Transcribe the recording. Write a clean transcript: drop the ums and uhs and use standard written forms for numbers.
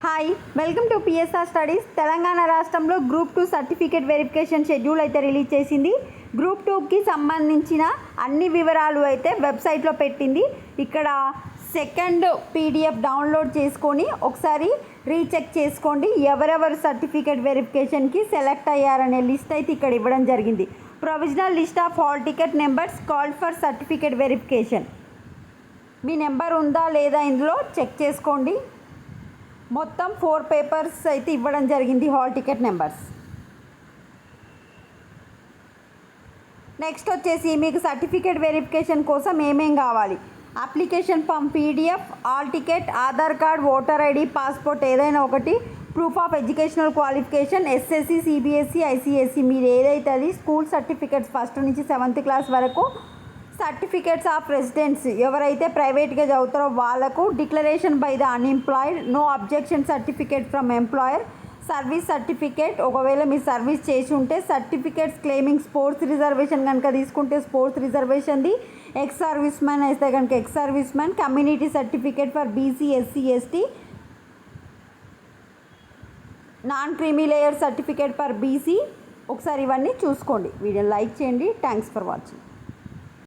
Hi welcome to PSR studies. Telangana రాష్ట్రంలో group 2 certificate verification schedule అయితే release చేసింది. Group 2కి సంబంధించిన అన్ని వివరాలు అయితే వెబ్సైట్లో పెట్టింది. ఇక్కడ సెకండ్ పీడిఎఫ్ డౌన్లోడ్ చేసుకొని ఒకసారి రీచెక్ చేసుకోండి. ఎవరెవరు సర్టిఫికేట్ వెరిఫికేషన్కి సెలెక్ట్ అయ్యారనే లిస్ట్ అయితే ఇక్కడ ఇవ్వడం జరిగింది. Provisional list of hall ticket numbers called for certificate verification. Me number ఉందా లేదా ఇందులో చెక్ చేసుకోండి. మొత్తం 4 పేపర్స్ అయితే ఇవ్వడం జరిగింది, హాల్ టికెట్ నెంబర్స్. నెక్స్ట్ వచ్చేసి మీకు సర్టిఫికేట్ వెరిఫికేషన్ కోసం ఏమేం కావాలి: application form, PDF, hall ticket, Aadhaar card, voter ID, passport ఏదైనా ఒకటి, proof of educational qualification, SSC, CBSE, ICSE మీరు ఏదైతే అది, స్కూల్ సర్టిఫికేట్స్ 1st నుంచి 7th క్లాస్ వరకు, సర్టిఫికేట్స్ ఆఫ్ రెసిడెన్స్ ఎవరైతే ప్రైవేట్గా చదువుతారో వాళ్ళకు, declaration by the unemployed, no objection certificate from employer, service certificate ఒకవేళ మీరు సర్వీస్ చేసి ఉంటే, సర్టిఫికేట్స్ క్లెయిమింగ్ స్పోర్ట్స్ రిజర్వేషన్ కనుక తీసుకుంటే స్పోర్ట్స్ రిజర్వేషన్ది, ఎక్స్ సర్వీస్ మ్యాన్ అయితే కనుక ex service man, community certificate for BC, SC, ST, non creamy layer certificate for BC. ఒకసారి ఇవన్నీ చూసుకోండి. వీడియోని లైక్ చేయండి. Thanks for watching.